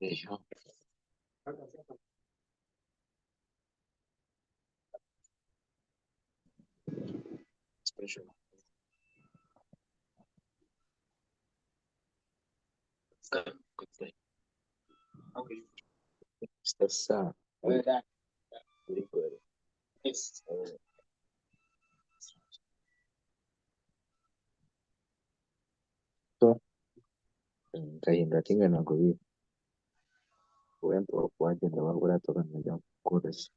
Ndio. Special. Good thing. Okay. Sasa. Very good. Yes. So, kahinda tingana kubi. Wento kwa ajenda wabura toka na kodes.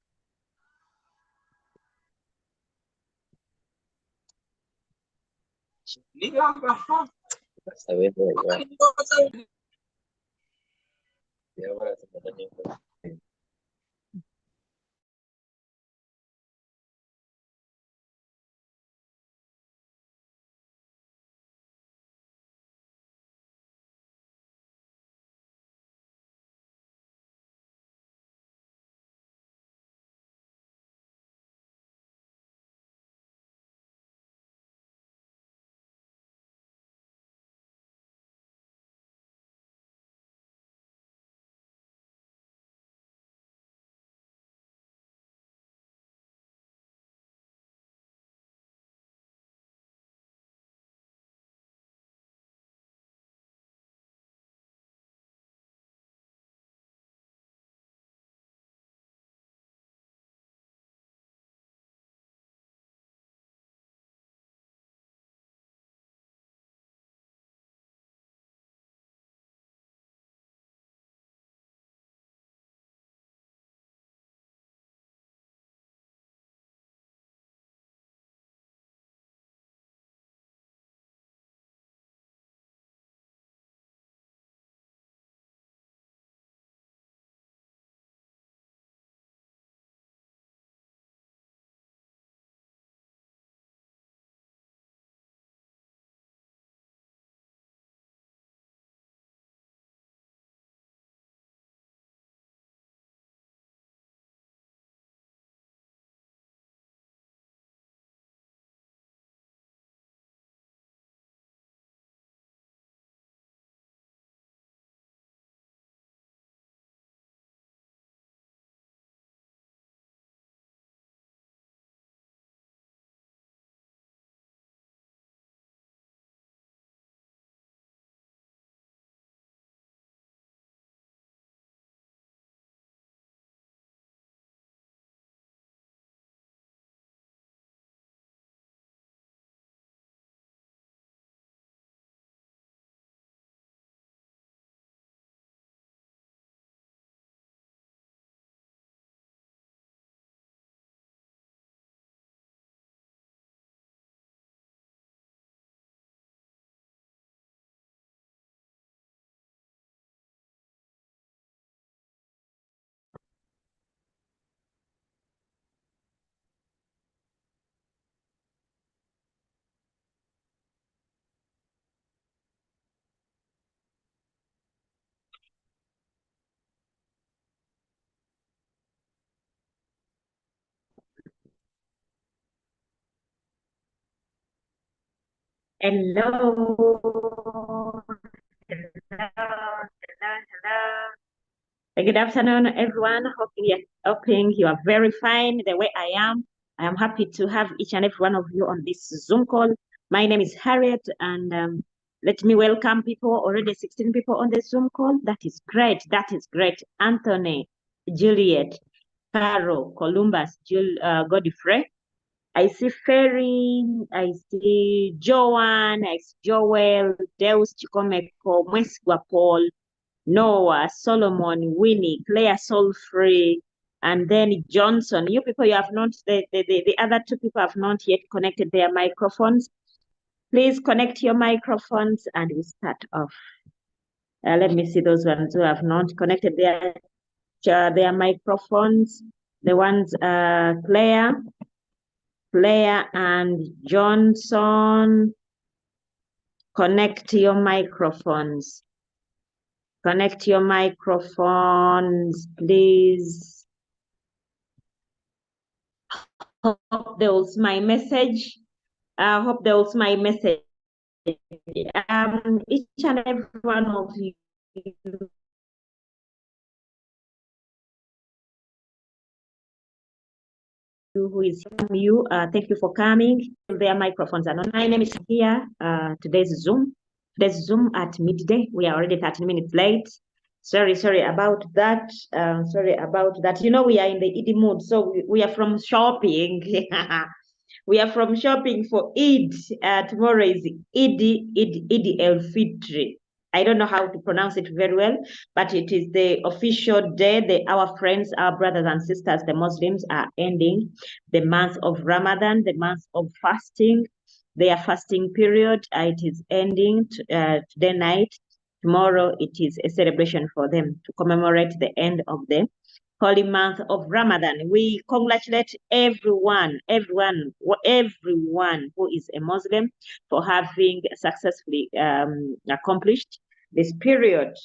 Sasa wewe ya wala tunataka. Hello. Hello. Good afternoon, everyone. Hoping you are very fine the way I am. I am happy to have each and every one of you on this Zoom call. My name is Harriet, and let me welcome people. Already 16 people on the Zoom call. That is great. That is great. Anthony, Juliet, Caro, Columbus, Godfrey. I see Ferry, I see Joanne, I see Joel, Deus Chikomeko, Mwesigwa Paul, Noah, Solomon, Winnie, Claire Soulfree, and then Johnson. You people, you have not, the other two people have not yet connected their microphones. Please connect your microphones and we start off. Let me see those ones who have not connected their microphones. The ones, Claire and Johnson, connect your microphones. Connect your microphones, please. Hope there was my message. Hope there was my message. Each and every one of you who is you. Thank you for coming. Their microphones are on. My name is here. Today's Zoom at midday. We are already 13 minutes late. Sorry about that. Sorry about that. You know, we are in the Eid mood, so we are from shopping. We are from shopping for Eid. Tomorrow is Eid el-Fitr. I don't know how to pronounce it very well, but it is the official day. Our friends, our brothers and sisters, the Muslims are ending the month of Ramadan, the month of fasting. Their fasting period, it is ending today night. Tomorrow, it is a celebration for them to commemorate the end of the holy month of Ramadan. We congratulate everyone who is a Muslim for having successfully accomplished this period.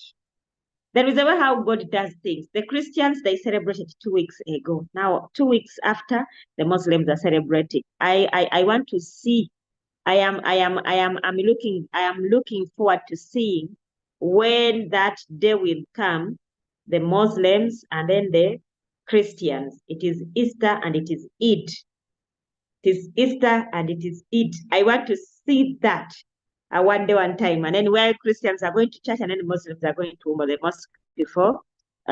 There is a way how God does things. The Christians, they celebrated 2 weeks ago. Now, 2 weeks after, the Muslims are celebrating. I want to see. I am looking forward to seeing when that day will come, the Muslims and then the Christians. It is Easter and it is Eid. It is Easter and it is Eid. I want to see that one day, one time. And then where Christians are going to church and then Muslims are going to the mosque before.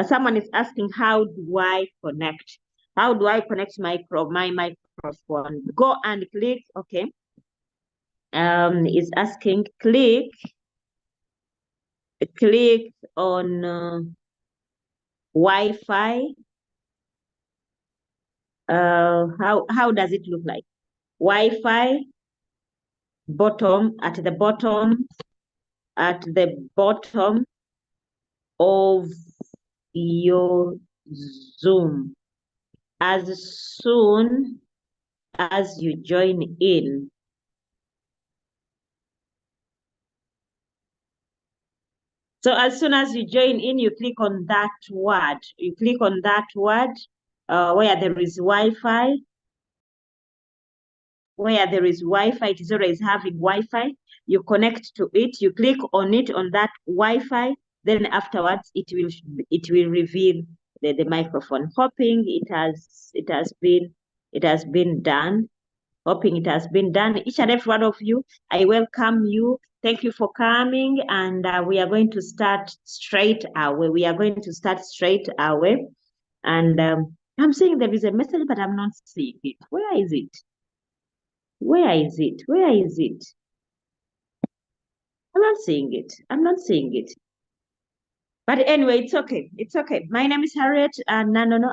Someone is asking, how do I connect? How do I connect my microphone? Go and click, okay. Is asking, click on Wi-Fi. How does it look like? Wi-Fi at the bottom of your Zoom. As soon as you join in, so as soon as you join in, you click on that word. You click on that word where there is Wi-Fi. Where there is Wi-Fi, it is always having Wi-Fi. You connect to it. You click on it, on that Wi-Fi. Then afterwards, it will reveal the microphone. Hoping it has been done. Hoping it has been done. Each and every one of you, I welcome you. Thank you for coming, and we are going to start straight away. And I'm saying there is a message, but I'm not seeing it. Where is it? I'm not seeing it. But anyway, it's okay. My name is Harriet Nanono.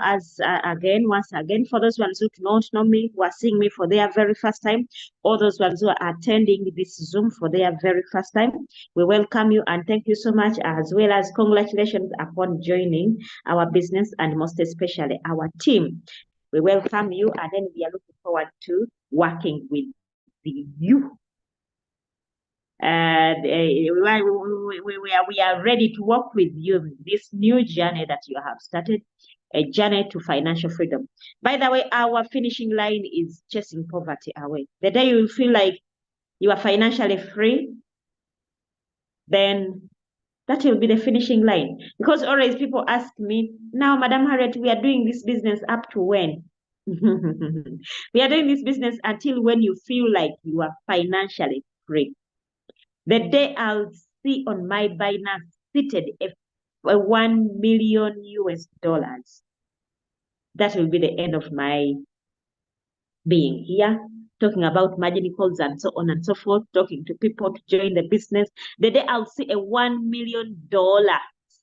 Once again, for those ones who do not know me, who are seeing me for their very first time, or those ones who are attending this Zoom for their very first time, we welcome you and thank you so much, as well as congratulations upon joining our business and most especially our team. We welcome you, and then we are looking forward to working with you. And we are ready to work with you in this new journey that you have started, a journey to financial freedom. By the way, our finishing line is chasing poverty away. The day you feel like you are financially free, then that will be the finishing line. Because always people ask me, now, Madam Harriet, we are doing this business up to when? We are doing this business until when you feel like you are financially free. The day I'll see on my Binance seated a $1 million US, that will be the end of my being here, talking about margin calls and so on and so forth, talking to people to join the business. The day I'll see a $1 million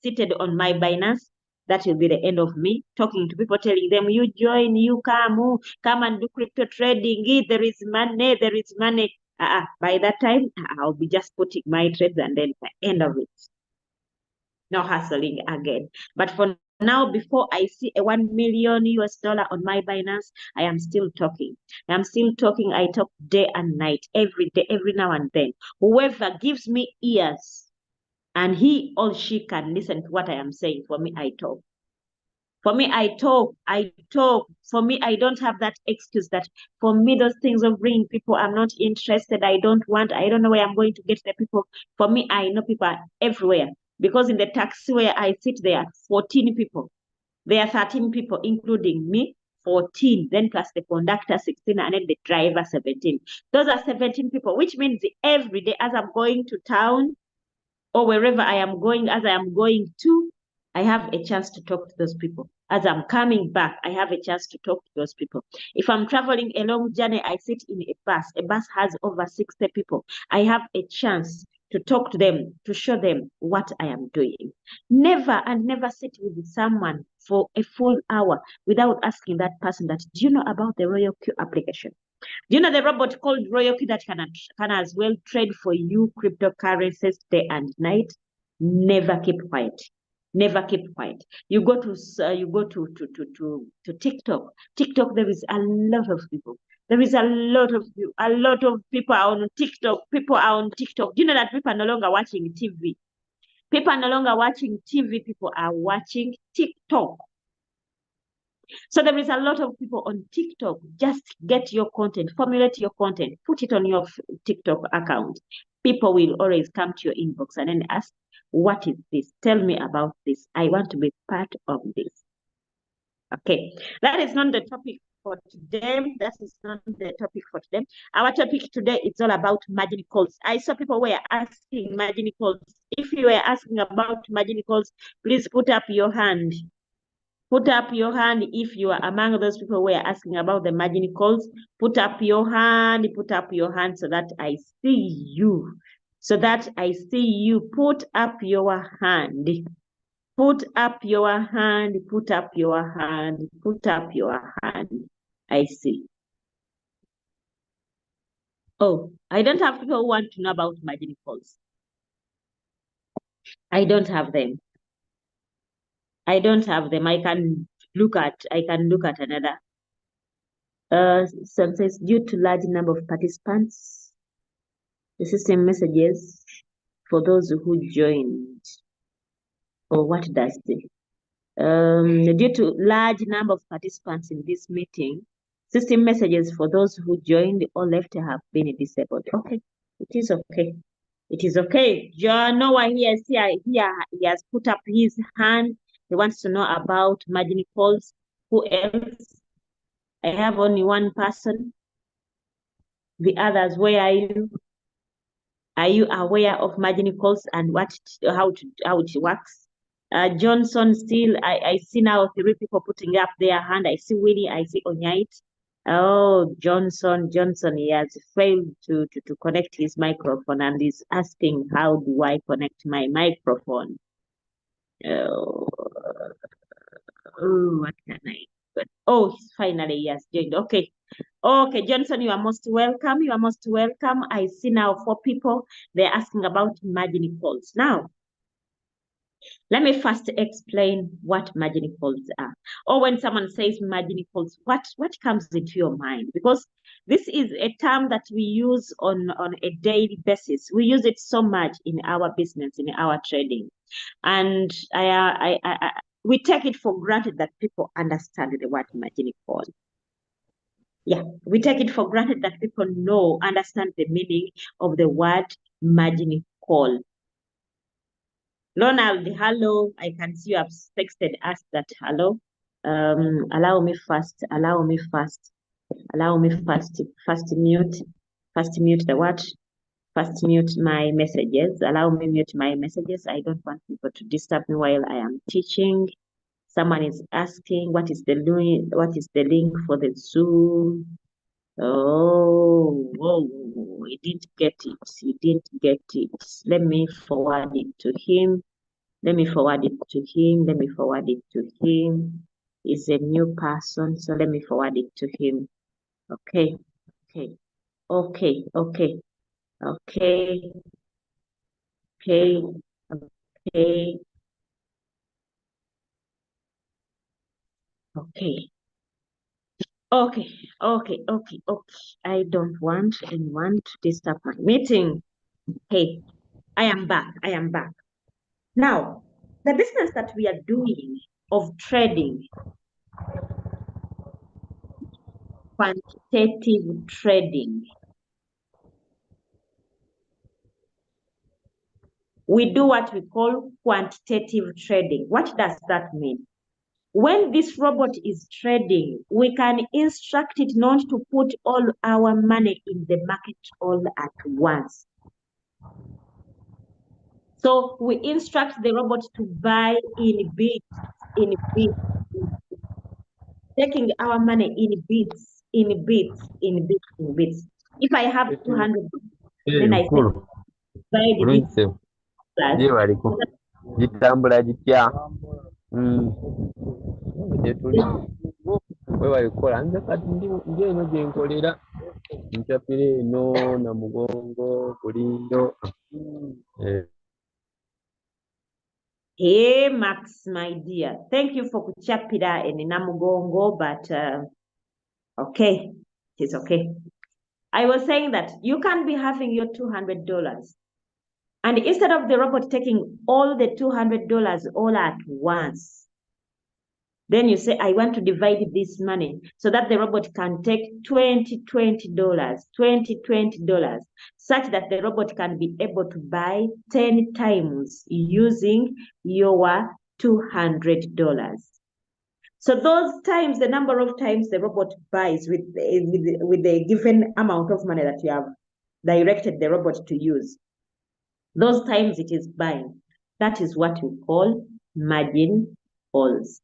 seated on my Binance, that will be the end of me, talking to people, telling them, you join, you come and do crypto trading, there is money. By that time, I'll be just putting my trades and then the end of it. No hustling again. But for now, before I see a $1 million US on my Binance, I am still talking. I talk day and night, every day, every now and then. Whoever gives me ears and he or she can listen to what I am saying, for me, I talk. For me, I talk. For me, I don't have that excuse that for me, those things of bringing people, I'm not interested. I don't know where I'm going to get the people. For me, I know people are everywhere. Because in the taxi where I sit, there are 14 people. There are 13 people, including me, 14, then plus the conductor 16, and then the driver 17. Those are 17 people, which means every day as I'm going to town or wherever I am going, as I am going to, I have a chance to talk to those people. As I'm coming back, I have a chance to talk to those people. If I'm traveling a long journey, I sit in a bus. A bus has over 60 people. I have a chance to talk to them, to show them what I am doing. Never and never sit with someone for a full hour without asking that person that, do you know about the Royal Q application? Do you know the robot called Royal Q that can as well trade for you cryptocurrencies day and night? Never keep quiet. Never keep quiet. You go to TikTok. TikTok, there is a lot of people. There is a lot of people are on TikTok. People are on TikTok. Do you know that people are no longer watching TV? People are no longer watching TV. People are watching TikTok. So there is a lot of people on TikTok. Just get your content, formulate your content, put it on your TikTok account. People will always come to your inbox and then ask, what is this? Tell me about this. I want to be part of this. Okay, that is not the topic for today. That is not the topic for today. Our topic today is all about margin calls. I saw people were asking margin calls. If you were asking about margin calls, please put up your hand. Put up your hand if you are among those people who are asking about the margin calls. Put up your hand so that I see you. So that I see you. Put up your hand. Put up your hand. Put up your hand. Put up your hand. I see. Oh, I don't have people who want to know about margin calls. I don't have them. I don't have them. I can look at another. Some says due to large number of participants, the system messages for those who joined. Or what does it? Due to large number of participants in this meeting, system messages for those who joined or left have been disabled. Okay, it is okay. It is okay. John Noah here, he has put up his hand. He wants to know about margin calls. Who else? I have only one person. The others, where are you? Are you aware of margin calls and how it works? Johnson still, I see now 3 people putting up their hand. I see Winnie, I see Onyait. Oh, Johnson, he has failed to connect his microphone and is asking, how do I connect my microphone? Oh, what can I do? Oh, finally, he has joined. Okay. Okay, Johnson, you are most welcome. You are most welcome. I see now 4 people. They're asking about margin calls. Now, let me first explain what margin calls are. Or when someone says margin calls, what comes into your mind? Because this is a term that we use on a daily basis. We use it so much in our business, in our trading. And we take it for granted that people understand the word margin call. Yeah, we take it for granted that people understand the meaning of the word margin call. Ronald, hello. I can see you have texted us that hello. Allow me first mute the what? First mute my messages. Allow me mute my messages. I don't want people to disturb me while I am teaching. Someone is asking what is the link for the Zoom? Oh, he didn't get it. Let me forward it to him. He's a new person, so let me forward it to him. Okay. I don't want anyone to disturb my meeting. Hey, I am back. Now, the business that we are doing of trading, quantitative trading, we do what we call quantitative trading. What does that mean? When this robot is trading, we can instruct it not to put all our money in the market all at once. So we instruct the robot to buy in bits, taking our money in bits. If I have 200, then I say, buy the bits. Je baliko gitambula gitya gye tuli we balikola nze kati ndi eno gye nkolera nkyapira eno Namugongo Bulindo. Hey Max, my dear, thank you for kuchapira in Namugongo, but okay, it's okay. I was saying that you can be having your $200, and instead of the robot taking all the $200 all at once, then you say, I want to divide this money so that the robot can take $20, such that the robot can be able to buy 10 times using your $200. So those times, the number of times the robot buys with the given amount of money that you have directed the robot to use, those times it is buying. That is what we call margin calls.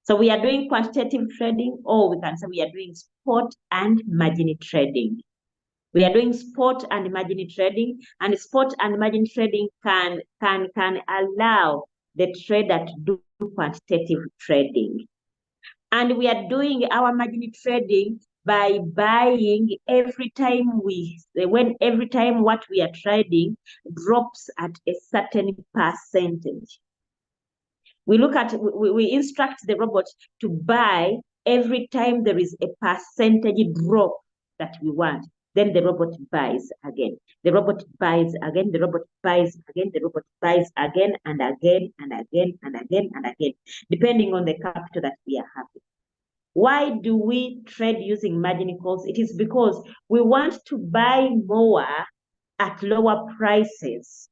So we are doing quantitative trading, or we can say we are doing spot and margin trading. We are doing spot and margin trading, and spot and margin trading can allow the trader to do quantitative trading. And we are doing our margin trading by buying every time what we are trading drops at a certain percentage. We instruct the robot to buy every time there is a percentage drop that we want. Then the robot buys again. The robot buys again. The robot buys again. The robot buys again and again and again and again and again, depending on the capital that we are having. Why do we trade using margin calls? It is because we want to buy more at lower prices.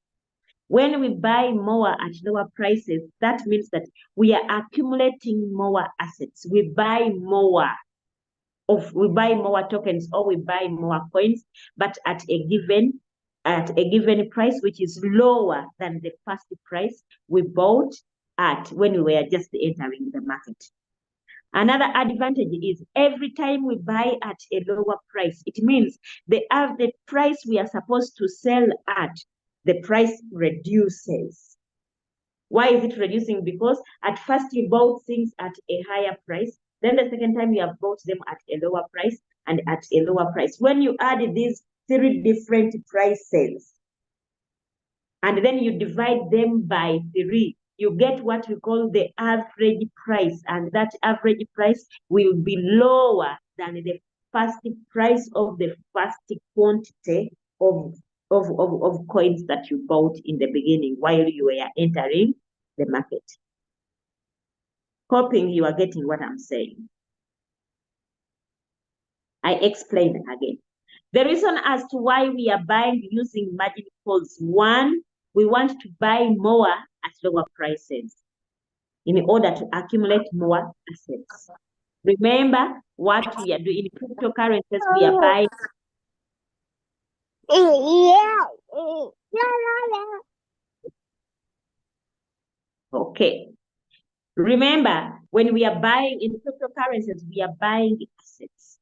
When we buy more at lower prices, that means that we are accumulating more assets. We buy more tokens, or we buy more coins, but at a given price, which is lower than the first price we bought at when we were just entering the market. Another advantage is every time we buy at a lower price, it means the price we are supposed to sell at, the price reduces. Why is it reducing? Because at first you bought things at a higher price, then the second time you have bought them at a lower price and at a lower price. When you add these 3 different prices and then you divide them by 3, you get what we call the average price, and that average price will be lower than the first price of the first quantity of coins that you bought in the beginning while you were entering the market. Hoping you are getting what I'm saying. I explain again. The reason as to why we are buying using margin calls: 1, we want to buy more at lower prices in order to accumulate more assets. Remember what we are doing in cryptocurrencies, we are buying. Okay. Remember, when we are buying in cryptocurrencies, we are buying assets.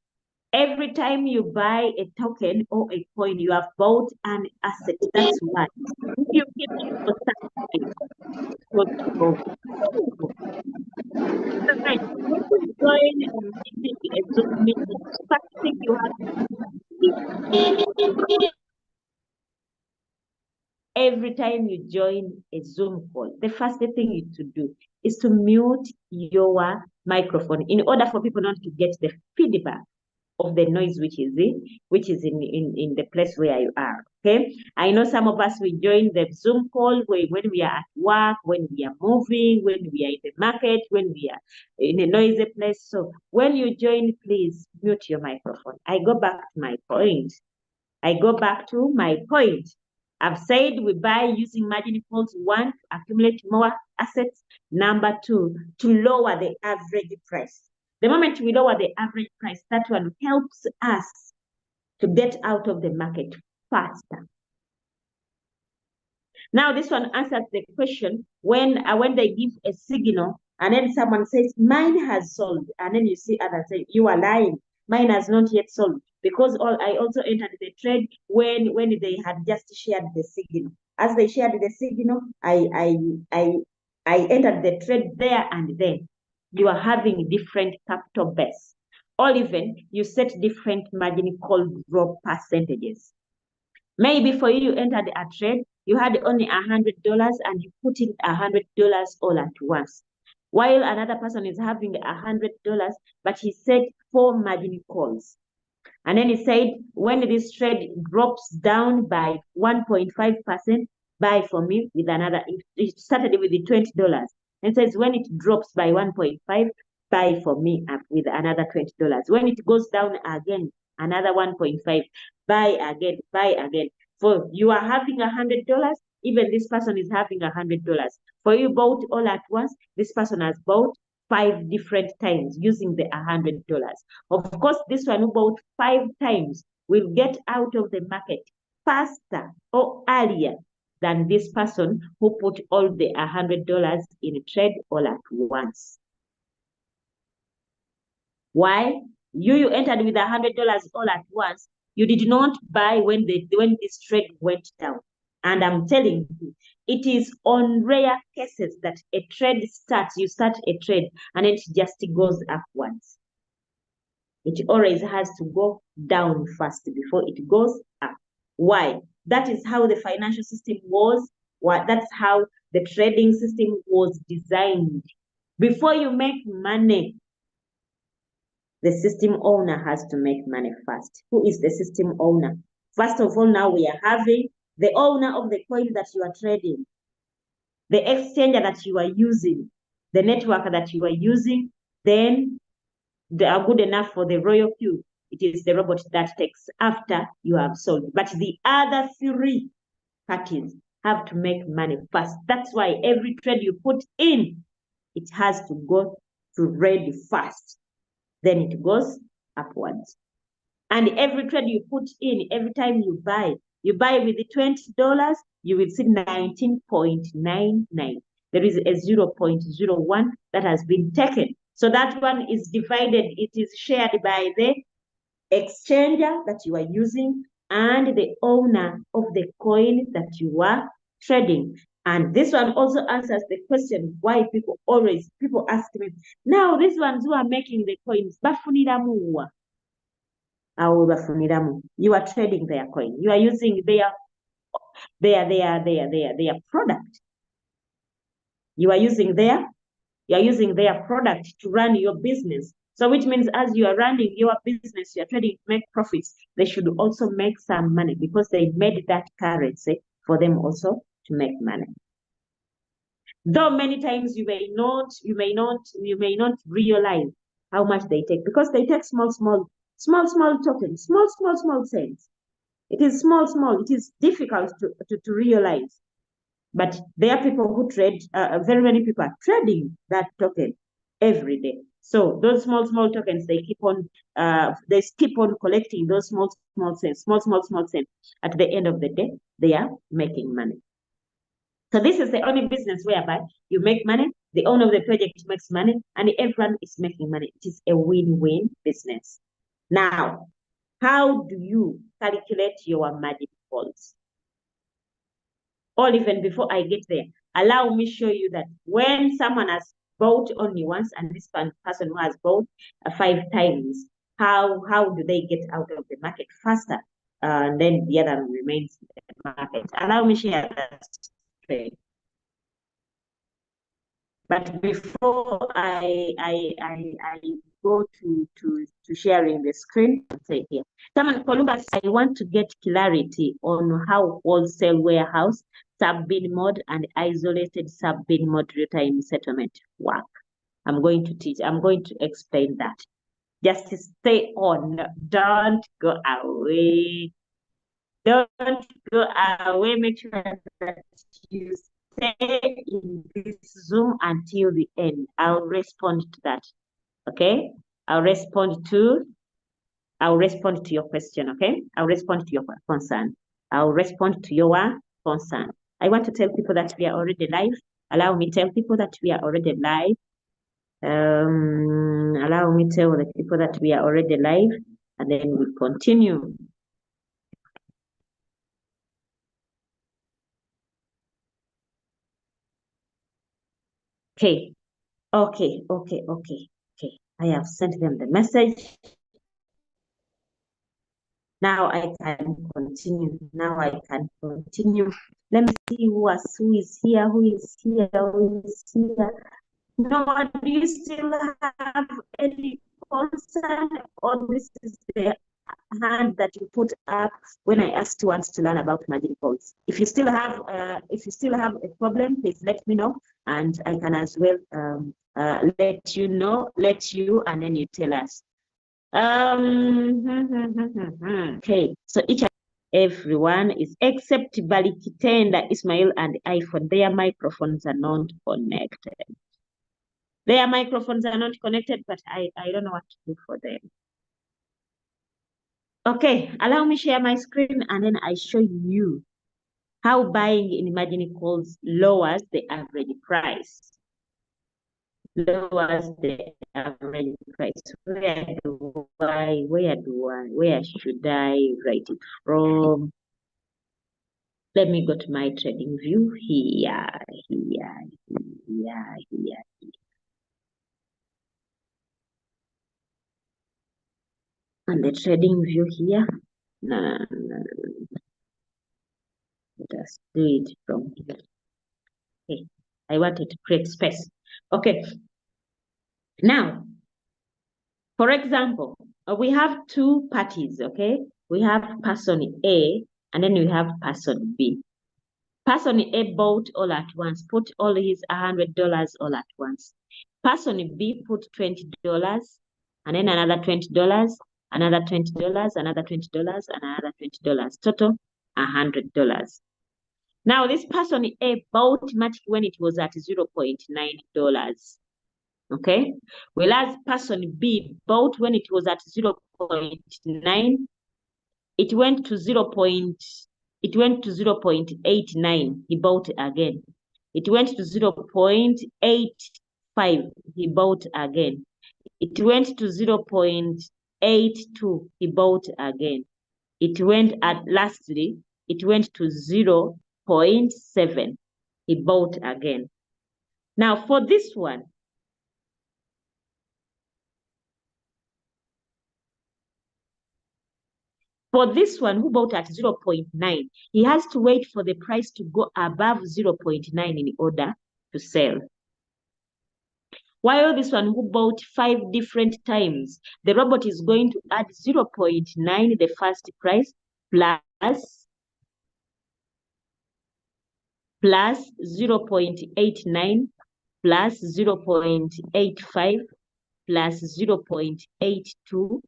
Every time you buy a token or a coin, you have bought an asset. That's why. If you keep it for something, every time you join a Zoom call, the first thing you to do is to mute your microphone in order for people not to get the feedback of the noise which is in the place where you are. Okay, I know some of us, we join the Zoom call when we are at work, when we are moving, when we are in the market, when we are in a noisy place. So when you join, please mute your microphone. I go back to my point. I've said we buy using margin calls. 1, to accumulate more assets. Number 2, to lower the average price. The moment we lower the average price, that one helps us to get out of the market faster. Now, this one answers the question when they give a signal and then someone says, mine has sold. And then you see others say, you are lying. Mine has not yet sold. Because I also entered the trade when they had just shared the signal. As they shared the signal, I entered the trade there and then. You are having different capital base. Or even you set different margin call drop percentages. Maybe for you entered a trade, you had only $100 and you put in $100 all at once. While another person is having $100, but he set 4 margin calls. And then he said, when this trade drops down by 1.5%, buy for me with another. It started with the $20. And says, when it drops by 1.5, buy for me up with another $20. When it goes down again, another 1.5, buy again. For you are having $100, even this person is having $100. For you bought all at once, this person has bought 5 different times using the $100. Of course, this one who bought 5 times will get out of the market faster or earlier than this person who put all the $100 in a trade all at once. Why? You entered with $100 all at once. You did not buy when this trade went down. And I'm telling you, it is on rare cases that a trade starts, you start a trade, and it just goes up once. It always has to go down first before it goes up. Why? That is how the financial system was. That's how the trading system was designed. Before you make money, the system owner has to make money first. Who is the system owner? First of all, now we are having the owner of the coin that you are trading, the exchanger that you are using, the network that you are using, then they are good enough for the royal queue. It is the robot that takes after you have sold. But the other 3 parties have to make money first. That's why every trade you put in, it has to go to red first. Then it goes upwards. And every trade you put in, every time you buy with the $20, you will see 19.99. There is a 0.01 that has been taken. So that one is divided. It is shared by the exchanger that you are using and the owner of the coin that you are trading. And this one also answers the question why people ask me, now these ones who are making the coins, bafuniramu. You are trading their coin. You are using their product. You are using their product to run your business. So which means as you are running your business, you are trading to make profits. They should also make some money because they made that currency for them also to make money. Though many times you may not realize how much they take because they take small tokens, small cents. It is small. It is difficult to realize. But there are people who trade, very many people are trading that token every day. So those small tokens, they keep on collecting those small cents. At the end of the day, they are making money. So this is the only business whereby you make money, the owner of the project makes money, and everyone is making money. It is a win-win business. Now, how do you calculate your margin calls? Or even before I get there, allow me show you that when someone has bought only once and this person who has bought 5 times, how do they get out of the market faster? And then the other remains in the market. Allow me share that trade. But before I go to sharing the screen, I'll say here. Someone, Columbus, I want to get clarity on how wholesale warehouse, sub-bin mode, and isolated sub-bin mode real-time settlement work. I'm going to explain that. Just stay on, don't go away. Don't go away. Make sure that you stay in this Zoom until the end. I'll respond to that. Okay? I'll respond to your question, okay? I'll respond to your concern. I'll respond to your concern. I want to tell people that we are already live. Allow me to tell people that we are already live. Allow me to tell the people that we are already live, and then we continue. Okay. Okay. I have sent them the message. Now I can continue. Let me see who is here. No, do you still have any concern, or this is the hand that you put up when I asked you once to learn about margin calls? If you still have a problem, please let me know, and I can as well let you, and then you tell us. Okay, so each and everyone is except Balikitenda, Ismail, and iPhone. Their microphones are not connected. Their microphones are not connected, but I don't know what to do for them. Okay, allow me share my screen, and then I show you how buying in margin calls lowers the average price. Where should I write it from? Let me go to my trading view here. And the trading view here. No. Just do it from here. Okay, I wanted to create space. Okay. Now, for example, we have two parties, okay? We have person A, and then we have person B. Person A bought all at once, put all his $100 all at once. Person B put $20, and then another $20, another $20, another $20, another $20, total $100. Now, this person A bought Matic when it was at $0.9. Okay, whereas person B bought when it was at 0.9, it went to 0.89, he bought again. It went to 0.85, he bought again. It went to 0.82, he bought again. It went lastly, it went to 0.7, he bought again. Now for this one, who bought at 0.9, he has to wait for the price to go above 0.9 in order to sell. While this one who bought 5 different times, the robot is going to add 0.9, the first price, plus 0.89, plus 0.85, plus 0.82,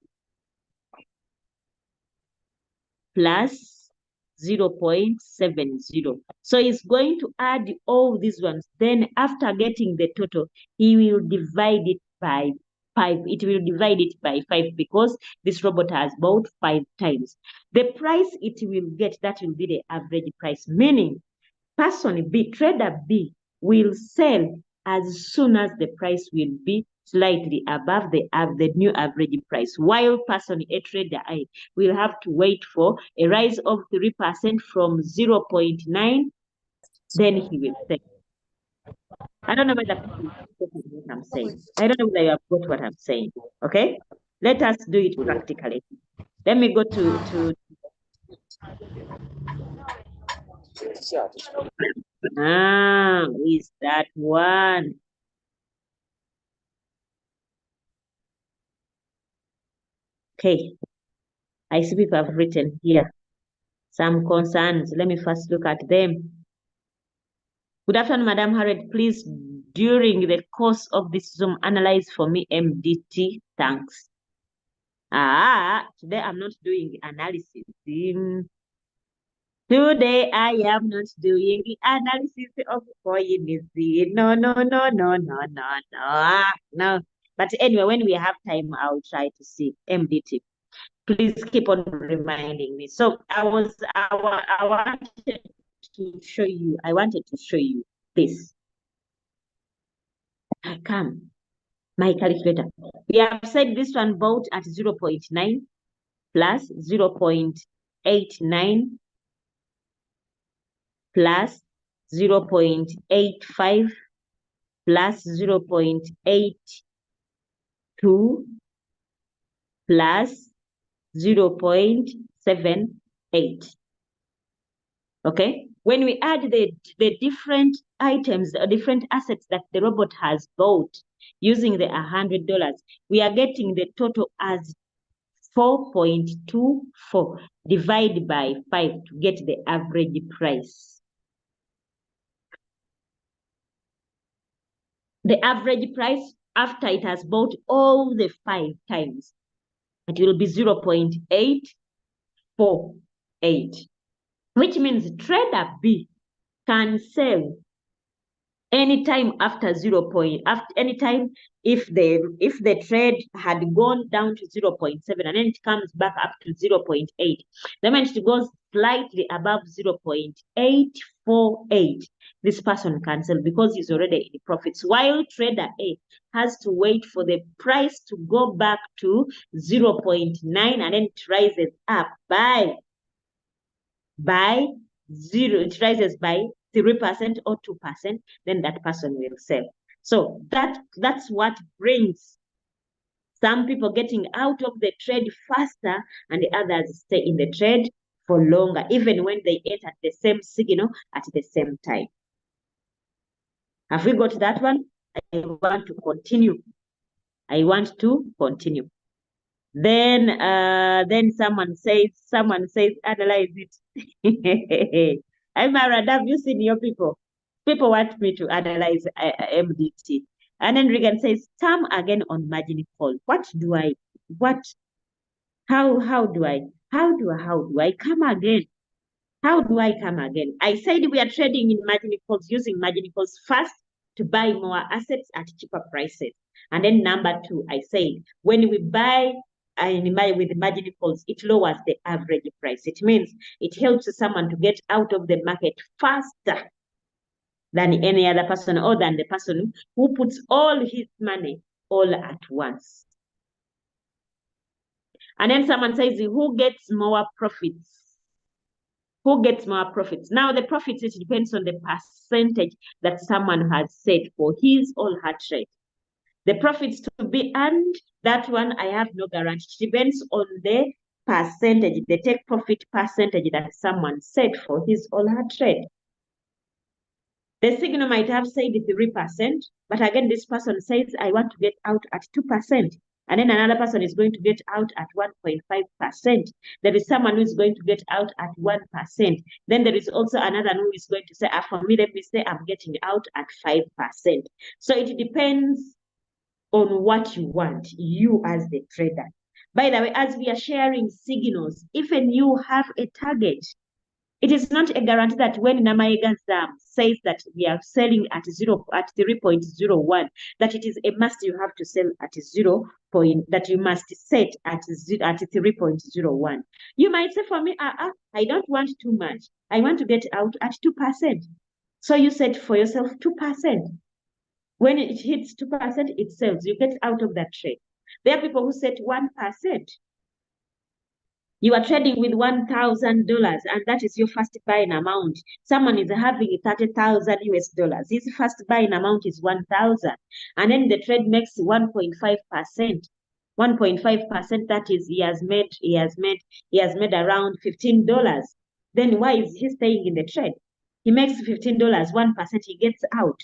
plus 0.70. So he's going to add all these ones. Then after getting the total, he will divide it by 5. It will divide it by 5 because this robot has bought 5 times. The price it will get, that will be the average price, meaning person B, trader B, will sell as soon as the price will be slightly above the new average price, while person A, trader A, will have to wait for a rise of 3% from 0.9, then he will sell. I don't know whether people get what I'm saying. I don't know whether you have got what I'm saying. Okay? Let us do it practically. Let me go to is that one? Okay, I see people have written here some concerns. Let me first look at them. Good afternoon, Madam Harriet. Please, during the course of this Zoom, analyze for me MDT. Thanks. Today I'm not doing analysis. Today I am not doing the analysis of coincidence. No, no, no, no, no, no, no, no. But anyway, when we have time, I'll try to see MDT. Please keep on reminding me. So I wanted to show you. I wanted to show you this. Come, my calculator. We have said this one bought at 0.9 plus 0.89 plus 0.85 plus 0.82 plus 0.78. Okay, when we add the different items or different assets that the robot has bought using the $100, we are getting the total as 4.24 divided by 5 to get the average price. The average price after it has bought all the 5 times, it will be 0.848, which means trader B can sell anytime after anytime if the trade had gone down to 0.7 and then it comes back up to 0.8, the moment it goes slightly above 0.848, this person can sell because he's already in profits, while trader A has to wait for the price to go back to 0.9 and then it rises up by 3% or 2%, then that person will sell. So that's what brings some people getting out of the trade faster and the others stay in the trade for longer, even when they enter the same signal at the same time. Have we got that one? I want to continue. Then someone says, analyze it. I'm Marad, have you seen your people? People want me to analyze MDT. And then Regan says, come again on margin call. How do I come again? How do I come again? I said we are trading in margin calls, using margin calls first to buy more assets at cheaper prices. And then number 2, I said, when we buy with margin calls, it lowers the average price. It means it helps someone to get out of the market faster than any other person, or than the person who puts all his money all at once. And then someone says, who gets more profits? Who gets more profits? Now, the profits, it depends on the percentage that someone has set for his or her trade. The profits to be earned, that one I have no guarantee. It depends on the percentage, the take profit percentage that someone set for his or her trade. The signal might have said 3%, but again, this person says, I want to get out at 2%. And then another person is going to get out at 1.5%. There is someone who is going to get out at 1%. Then there is also another who is going to say, for me, let me say I'm getting out at 5%. So it depends on what you want, you as the trader. By the way, as we are sharing signals, even you have a target. It is not a guarantee that when Namaega says that we are selling at 3.01, that it is a must you have to sell at that you must set at 3.01. You might say, for me, I don't want too much. I want to get out at 2%. So you set for yourself 2%. When it hits 2%, it sells. You get out of that trade. There are people who set 1%. You are trading with $1,000 and that is your first buying amount. Someone is having 30,000 US dollars. His first buying amount is 1,000. And then the trade makes 1.5%. 1.5%, that is, he has made around $15. Then why is he staying in the trade? He makes $15, 1%, he gets out.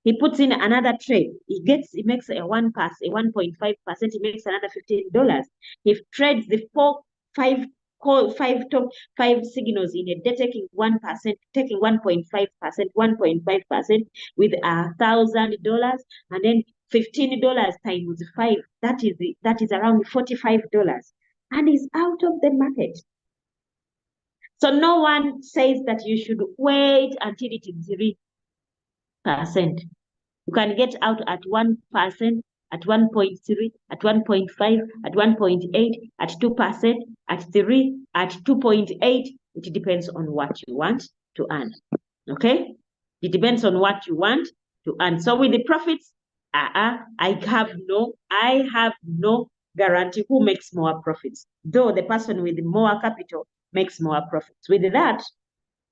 He puts in another trade. He makes a 1.5%, he makes another $15. He trades the five signals in a day, taking 1%, taking 1.5%, 1.5% with $1,000, and then $15 times 5. That is around $45, and is out of the market. So no one says that you should wait until it is 3%. You can get out at 1%, at 1.3, at 1.5, at 1.8, at 2%, at 3, at 2.8. It depends on what you want to earn. Okay? It depends on what you want to earn. So with the profits, I have no guarantee who makes more profits. Though the person with more capital makes more profits. With that,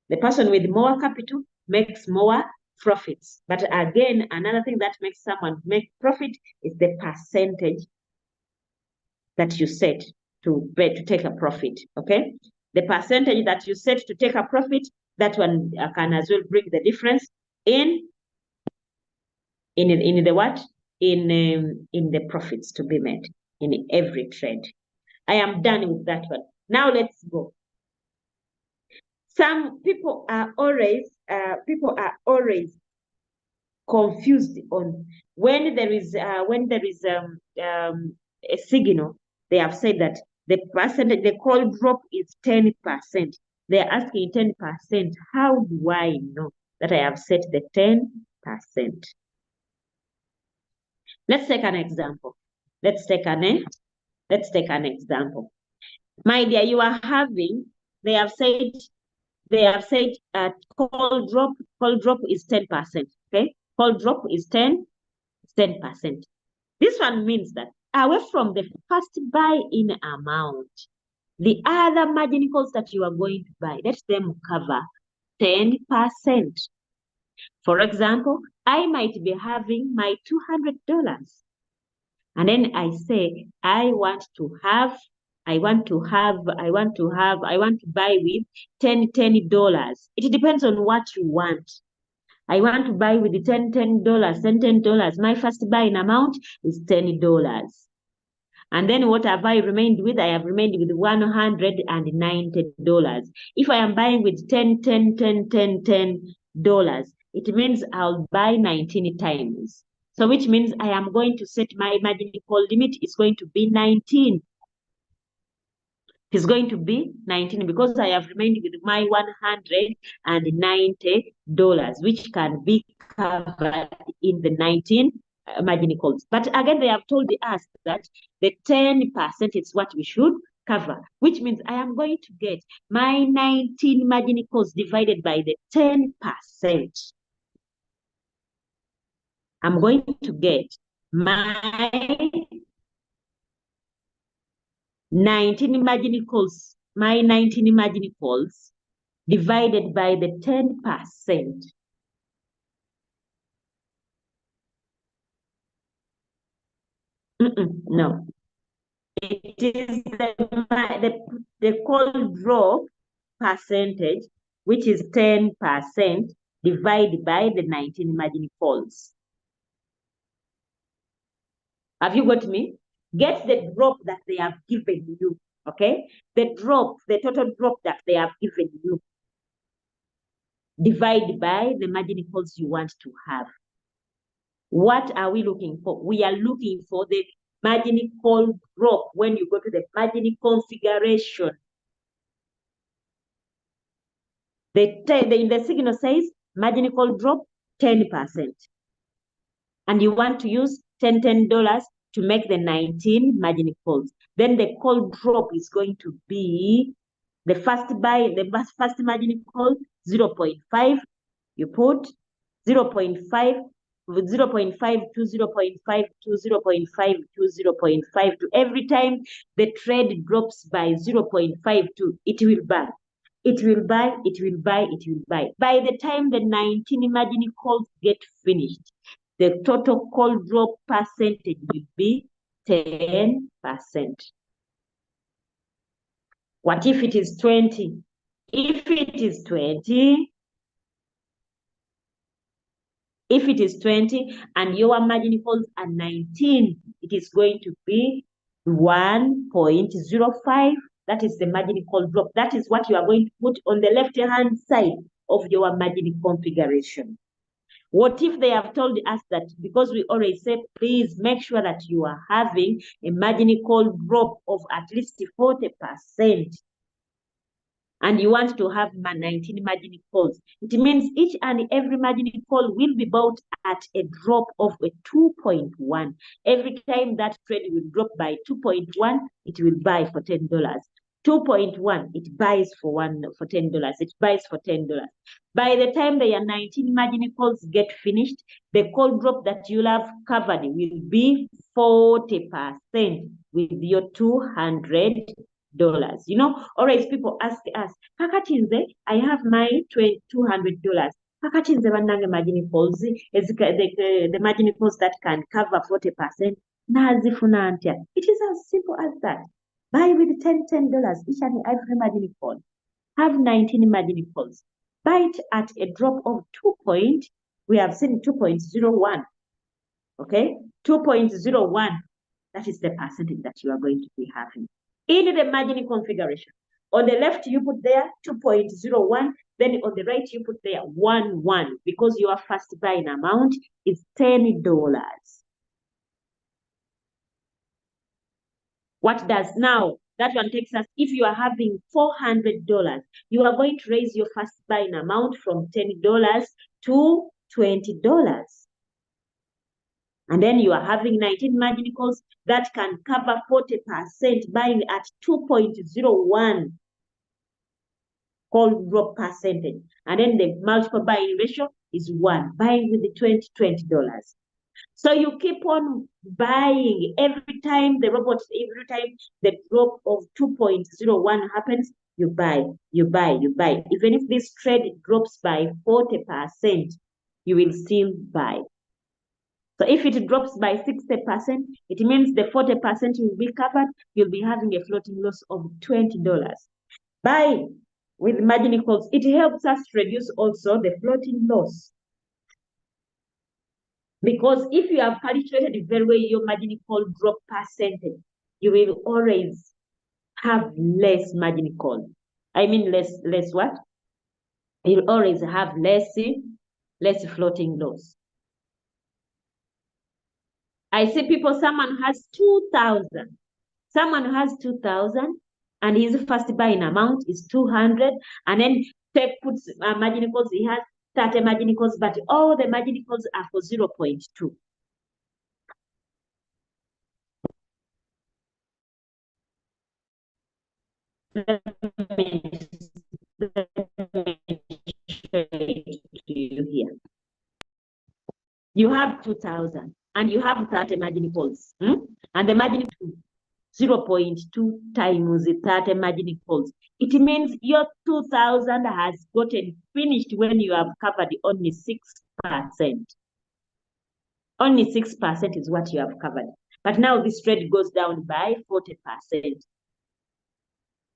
the person with more capital makes more profits. But again, another thing that makes someone make profit is the percentage that you set to take a profit. Okay, the percentage that you set to take a profit, that one can as well bring the difference in the what in the profits to be made in every trade. I am done with that one. Now let's go. Some people are always confused on when there is a signal. They have said that the percentage, the call drop is 10%. They're asking 10%. How do I know that I have set the 10%? Let's take an example. Let's take an example. My dear, you are having, they have said call drop is 10%. Okay, call drop is 10%. This one means that away from the first buy in amount, the other margin calls that you are going to buy, let them cover 10%. For example, I might be having my $200, and then I say I want to buy with $10. It depends on what you want. I want to buy with the $10. My first buying amount is $10. And then what have I remained with? I have remained with $190. If I am buying with $10, it means I'll buy 19 times. So which means I am going to set my margin call limit is going to be 19. It's going to be 19 because I have remained with my $190, which can be covered in the 19 margin calls. But again, they have told us that the 10% is what we should cover, which means I am going to get my 19 margin calls divided by the 10%. I'm going to get my 19 margin calls, divided by the 10%. No. It is the call drop percentage, which is 10%, divided by the 19 margin calls. Have you got me? Get the drop that they have given you, okay? The total drop that they have given you. Divide by the margin calls you want to have. What are we looking for? We are looking for the margin call drop when you go to the margin configuration. The signal says margin call drop 10%. And you want to use $10 to make the 19 margin calls. Then the call drop is going to be the first margin call, 0.5. You put 0.5 with 0.5 to 0.5 to 0.5 to 0.5 to every time the trade drops by 0.52, it will buy. It will buy, it will buy, it will buy. By the time the 19 margin calls get finished, the total call drop percentage will be 10%. What if it is 20? If it is 20, and your margin calls are 19, it is going to be 1.05. That is the margin call drop. That is what you are going to put on the left-hand side of your margin configuration. What if they have told us that, because we already said, please make sure that you are having a margin call drop of at least 40%. and you want to have 19 margin calls, it means each and every margin call will be bought at a drop of a 2.1. Every time that trade will drop by 2.1, it will buy for $10. 2.1, it buys for $10. It buys for $10. By the time the 19 margin calls get finished, the call drop that you'll have covered will be 40% with your $200. You know, always people ask us, Kakatinze, I have my $200. Kakatinze banange margin calls, the margin calls that can cover 40%. Nazifuna antya. It is as simple as that. Buy with $10 each and every margin call. Have 19 margin calls. Buy it at a drop of 2 point. We have seen 2.01. Okay, 2.01. That is the percentage that you are going to be having in the margin configuration. On the left, you put there 2.01. Then on the right, you put there 1 because your first buying amount is $10. What does now? That one takes us, if you are having $400, you are going to raise your first buying amount from $10 to $20. And then you are having 19 margin calls that can cover 40%, buying at 2.01 call drop percentage. And then the multiple buying ratio is 1, buying with the $20. So you keep on buying every time the drop of 2.01 happens, you buy. Even if this trade drops by 40%, you will still buy. So if it drops by 60%, it means the 40% will be covered. You'll be having a floating loss of $20. Buy with margin calls. It helps us reduce also the floating loss. Because if you have calculated very well your margin call drop percentage, you will always have less margin call. I mean less what? You'll always have less floating loss. I see people, someone has 2,000. Someone has 2,000 and his first buying amount is 200, and then Steph puts margin calls, he has 30 margin calls, but all the margin calls are for 0.2. Let me you here. You have 2,000 and you have 30 margin calls, and the margin 0.2 times 30 margin calls. It means your 2,000 has gotten finished when you have covered only 6%. Only 6% is what you have covered. But now this trade goes down by 40%.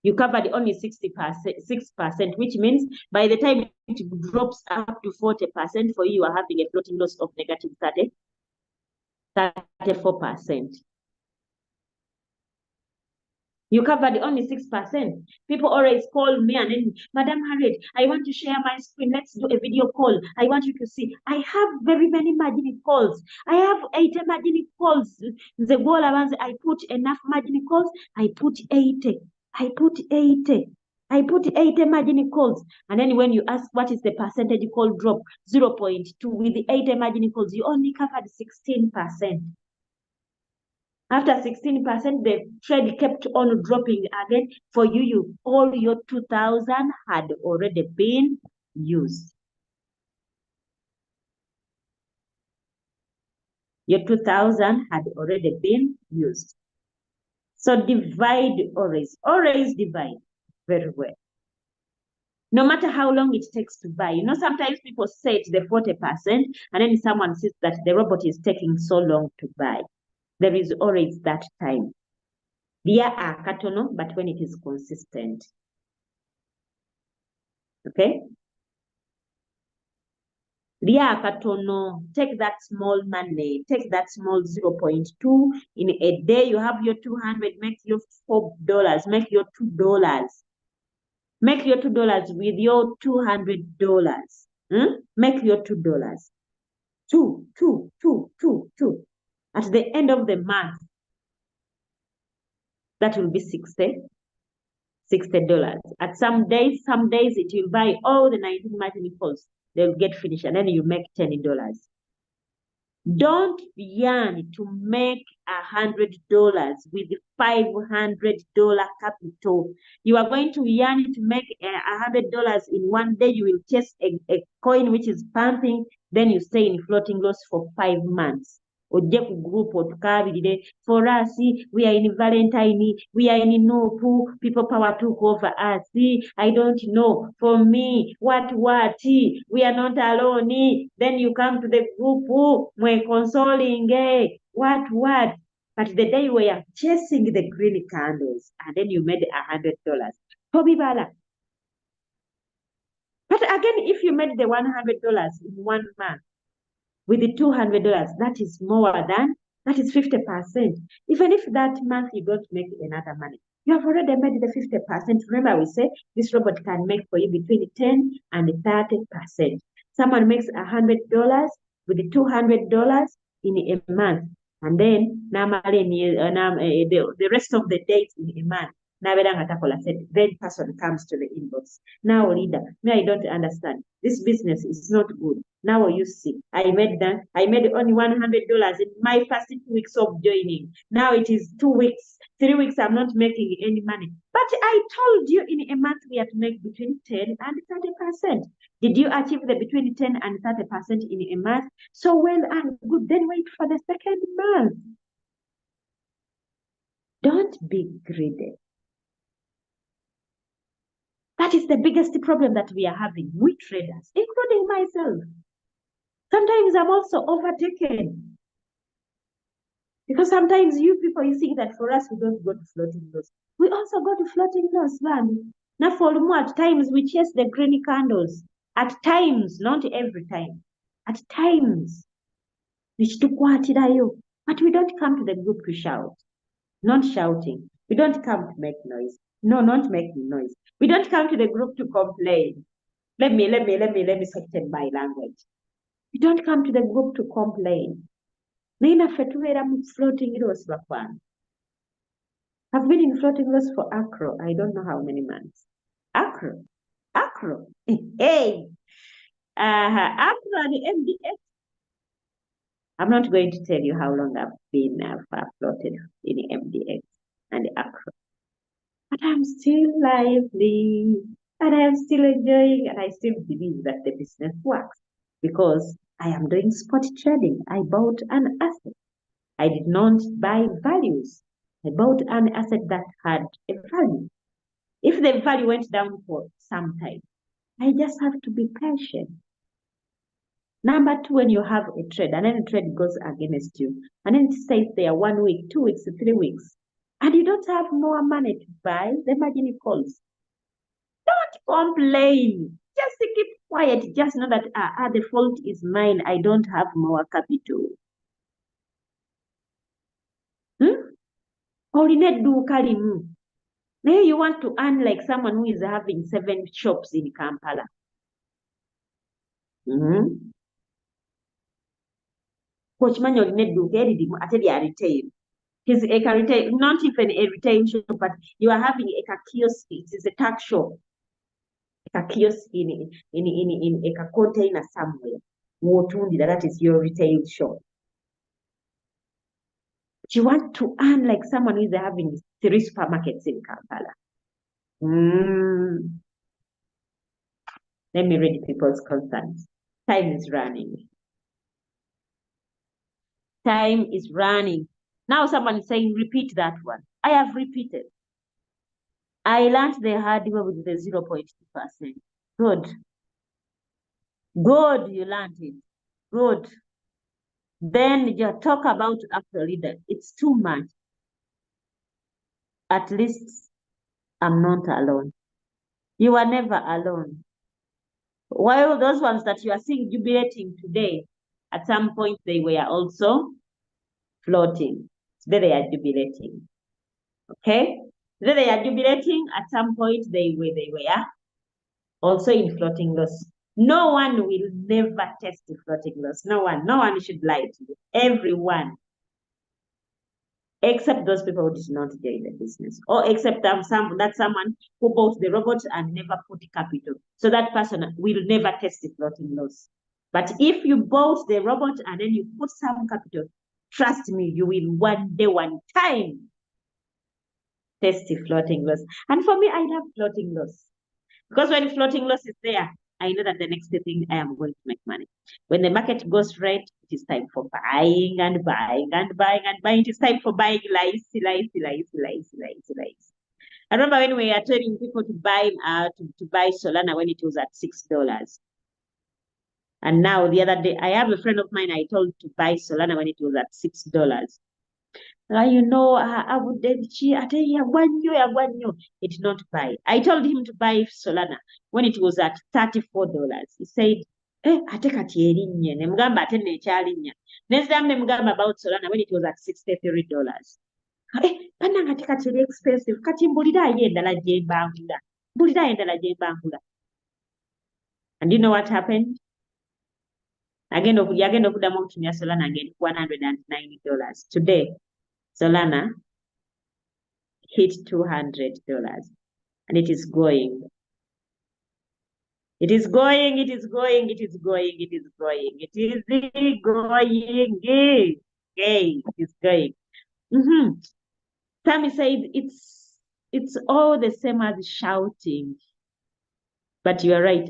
You covered only 6%, which means by the time it drops up to 40% for you, you are having a floating loss of negative 34%. You covered only 6%. People always call me and then, Madam Harriet, I want to share my screen. Let's do a video call. I want you to see. I have very many margin calls. I have 80 margin calls. The goal once I put enough margin calls, I put 80. I put 80 margin calls. And then when you ask what is the percentage call drop, 0.2, with the 80 margin calls, you only covered 16%. After 16%, the trade kept on dropping again. For you, all your 2,000 had already been used. Your 2,000 had already been used. So divide always divide very well. No matter how long it takes to buy. You know, sometimes people set the 40% and then someone says that the robot is taking so long to buy. There is always that time. There are katono, but when it is consistent. Okay? Ria katono, take that small money, take that small 0.2. In a day, you have your 200, make your $4, make your $2. Make your $2 with your $200. Make your $2. Two. At the end of the month, that will be 60. $60. At some days it will buy all the 19 margin calls. They'll get finished and then you make $10. Don't yearn to make $100 with $500 capital. You are going to yearn to make $100 in one day. You will chase a coin which is pumping. Then you stay in floating loss for 5 months. Ojje ku group otukabirire. For us, we are in Valentine, we are in Nopu, people power took over us. I don't know. For me, what? We are not alone. Then you come to the group, we're consoling, what? But the day we are chasing the green candles, and then you made $100. Tobibala. But again, if you made the $100 in 1 month, with the $200, that is more than, that is 50%. Even if that month you don't make another money, you have already made the 50%. Remember, we say this robot can make for you between 10 and 30%. Someone makes $100 with the $200 in a month, and then the rest of the days in a month. Then person comes to the inbox. Now, leader, me, I don't understand. This business is not good. Now you see, I made only $100 in my first 2 weeks of joining. Now it is 2 weeks, 3 weeks, I'm not making any money. But I told you in a month we have to make between 10 and 30%. Did you achieve the between 10 and 30% in a month? So well and good. Then wait for the second month. Don't be greedy. That is the biggest problem that we are having, we traders, including myself. Sometimes I'm also overtaken. Because sometimes you people, you think that for us, we don't go to floating loss. We also go to floating loss, man. Now for more, at times we chase the green candles. At times, not every time. At times. But we don't come to the group to shout. Not shouting. We don't come to make noise. No, not making noise. We don't come to the group to complain. Let me soften my language. We don't come to the group to complain. Floating loss. I've been in floating loss for Accro. I don't know how many months. Accro. Hey. Accro and MDX. I'm not going to tell you how long I've been floated in MDX and Accro. But I'm still lively, and I am still enjoying, and I still believe that the business works because I am doing spot trading. I bought an asset. I did not buy values. I bought an asset that had a value. If the value went down for some time, I just have to be patient. Number 2, when you have a trade, and then the trade goes against you, and then it stays there 1 week, 2 weeks, 3 weeks, and you don't have more money to buy, the margin calls. Don't complain. Just keep quiet. Just know that the fault is mine. I don't have more capital. Or now you want to earn like someone who is having 7 shops in Kampala. Coach Manuel retail. He's a retail, not even a retail shop, but you are having a kiosk. It is a tuck shop. A kiosk in a container somewhere. That is your retail shop. But you want to earn like someone who is having 3 supermarkets in Kampala. Let me read people's concerns. Time is running. Time is running. Now someone is saying, repeat that one. I have repeated. I learned the hard way with the 0.2%. Good. Good, you learned it. Good. Then you talk about after leader. It's too much. At least I'm not alone. You are never alone. While those ones that you are seeing jubilating today, at some point they were also floating. Today they are jubilating. Okay? Today they are jubilating. At some point they were also in floating loss. No one will never test the floating loss. No one should lie to you. Everyone. except those people who did not join the business, or except someone who bought the robot and never put capital. So that person will never test the floating loss. But if you bought the robot and then you put some capital, trust me, you will one time test the floating loss. And for me, I love floating loss. Because when floating loss is there, I know that the next thing I am going to make money. When the market goes red, it is time for buying and buying and buying and buying. It is time for buying lies. I remember when we were telling people to buy Solana when it was at $6. And now the other day, I have a friend of mine I told to buy Solana when it was at $6. You know, I would he did not buy. I told him to buy Solana when it was at $34. He said, ate kati erinnya ne mugamba ate nekyalinya. Next time ne mugamba about Solana when it was at $63. Bannange ate kati eri expensive kati mbuliraayo endala gye mbangula. And you know what happened? Yagenda okuddamu okutumya Solana ng'eri $190. Today, Solana hit $200 and it is going. It is going. Tammy said it's all the same as shouting. But you are right.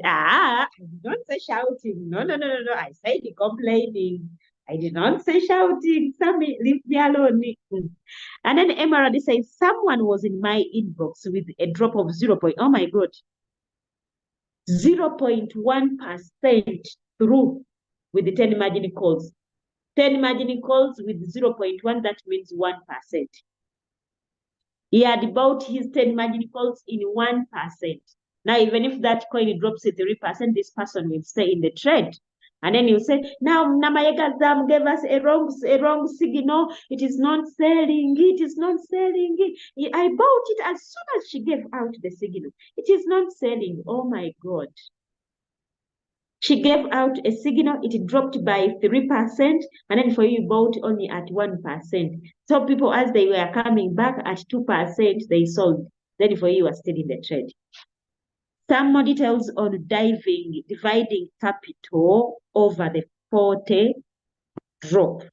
Don't say shouting. No. I said complaining. I did not say shouting. Sammy, leave me alone. And then Emerald says, someone was in my inbox with a drop of 0.1% through with the 10 margin calls. 10 margin calls with 0.1, that means 1%. He had bought his 10 margin calls in 1%. Now, even if that coin drops to 3%, this person will stay in the trade. And then you say, now Namayaga Zam gave us a wrong signal. It is not selling. I bought it as soon as she gave out the signal. It is not selling. Oh my God. She gave out a signal, it dropped by 3%, and then for you bought only at 1%. So people, as they were coming back at 2%, they sold. Then for you are still in the trade. Some more details on dividing capital over the 40 drop.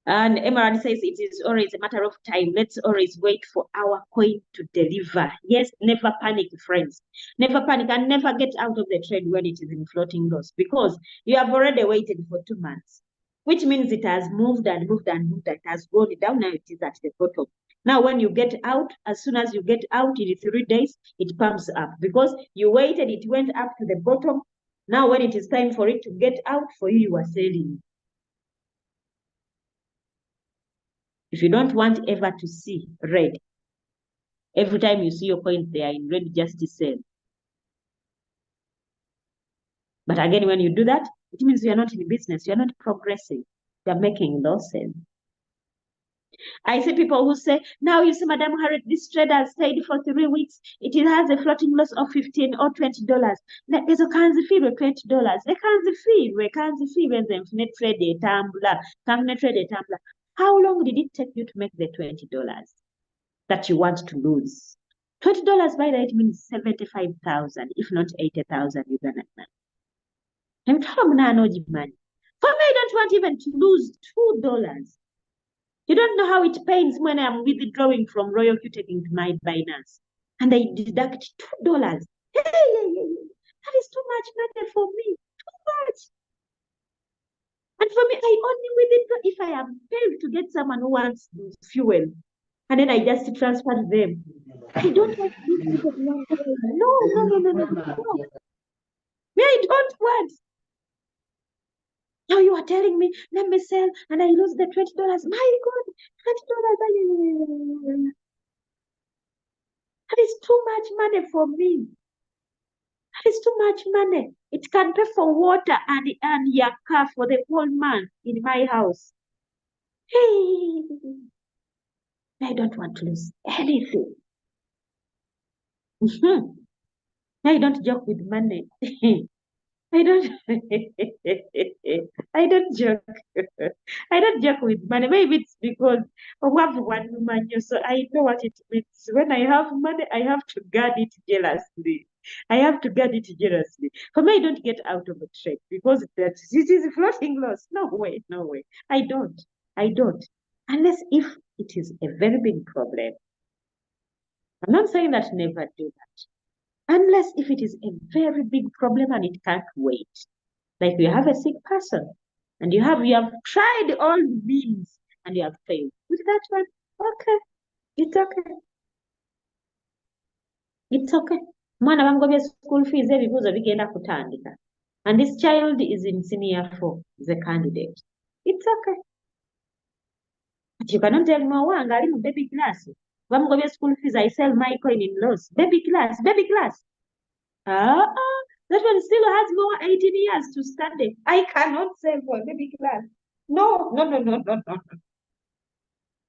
And Emerald says it is always a matter of time. Let's always wait for our coin to deliver. Yes, never panic, friends. Never panic and never get out of the trade when it is in floating loss, because you have already waited for 2 months, which means it has moved and moved and moved. It has gone down. Now it is at the bottom. Now, when you get out, as soon as you get out in 3 days, it pumps up because you waited, it went up to the bottom. Now, when it is time for it to get out, for you are selling. If you don't want ever to see red, every time you see your coins, they are in red, just to sell. But again, when you do that, it means you are not in business, you are not progressing, you are making losses. I see people who say, now you see, Madam Harriet, this trade has stayed for 3 weeks. It has a floating loss of $15 or $20. There's a kanzi fee with $20. A kanzi fee when the trade a tumbler. How long did it take you to make the $20 that you want to lose? $20 by that means 75,000, if not 80,000 Ugandan money. For me, I don't want even to lose $2. You don't know how it pains when I'm withdrawing from Royal QTech into my Binance and they deduct $2. Hey, that is too much money for me. Too much. And for me, I only withdraw if I am paid to get someone who wants fuel. And then I just transfer them. I don't want this. No. Me, I don't want. Now you are telling me, let me sell and I lose the $20. My God, $20. That is too much money for me. That is too much money. It can pay for water and your car for the whole month in my house. Hey, I don't want to lose anything. I don't joke with money. I don't I don't joke. I don't joke with money. Maybe it's because of one woman, so I know what it means. When I have money, I have to guard it jealously. I have to guard it jealously. For me, I don't get out of a trade because that it is floating loss. No way, no way. I don't. I don't. Unless if it is a very big problem. I'm not saying that never do that. Unless if it is a very big problem and it can't wait. Like you have a sick person and you have tried all means and you have failed. With that one, okay, it's okay. It's okay. Mwana bamugobye school fees ebibuuzo bigenda kutandika. And this child is in senior 4, is a candidate. It's okay. But you cannot tell me wanga ali mu baby class. Bamugobye school fees, I sell my coin in loss. Baby class, baby class. That one still has more 18 years to study. I cannot sell for baby class. No, no, no, no, no, no.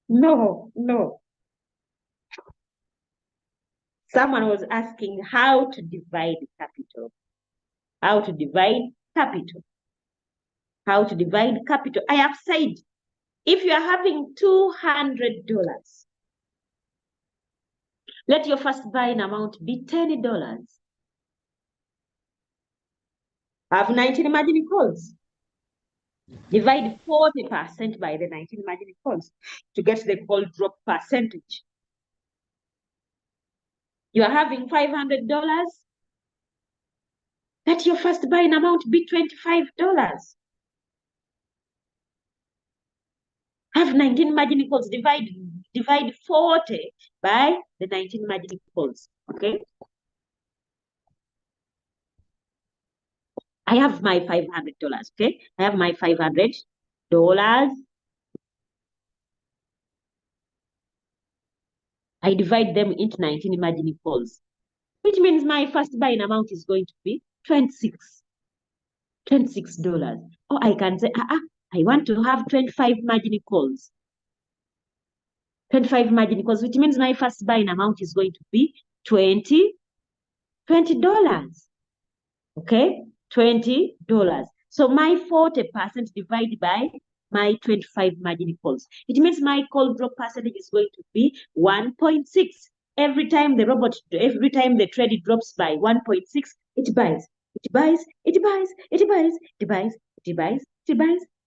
No, no. Someone was asking how to divide capital. How to divide capital. How to divide capital. I have said, if you are having $200, let your first buying amount be $10. Have 19 margin calls. Divide 40% by the 19 margin calls to get the call drop percentage. You are having $500. Let your first buying amount be $25. Have 19 margin calls. Divide 40 by the 19 margin calls. Okay. I have my $500. Okay. I have my $500. I divide them into 19 margin calls, which means my first buying amount is going to be $26. Or I can say, I want to have 25 margin calls. 25 margin calls, which means my first buying amount is going to be $20. Okay, $20. So my 40% divided by my 25 margin calls. It means my call drop percentage is going to be 1.6. Every time the trade drops by 1.6, it buys,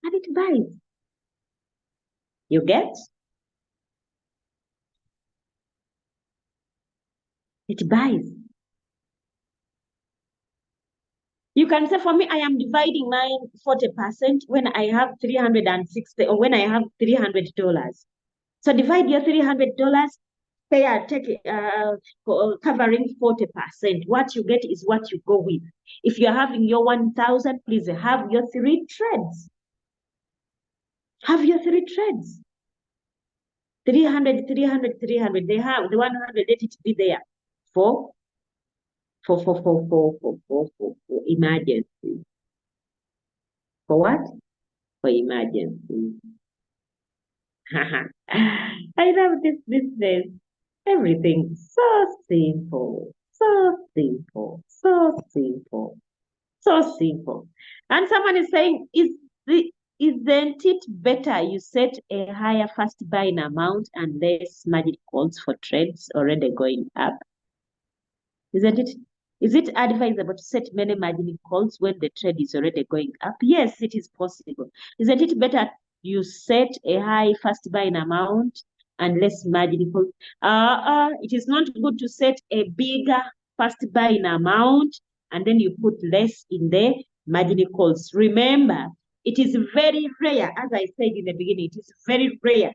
and it buys. You get? It buys. You can say for me, I am dividing my 40% when I have 360 or when I have $300. So divide your $300, covering 40%. What you get is what you go with. If you're having your 1,000, please have your 3 trades. Have your 3 trades. 300, 300, 300. They have the 100, let it be there for emergency. For what? For emergency. I love this business. Everything so simple, so simple, so simple, so simple. And someone is saying, isn't it better you set a higher first buying amount and less margin calls for trades already going up? Isn't it? Is it advisable to set many margin calls when the trade is already going up? Yes, it is possible. Isn't it better you set a high first buying amount and less margin calls? It is not good to set a bigger first buying amount and then you put less in the margin calls. Remember, it is very rare, as I said in the beginning, it is very rare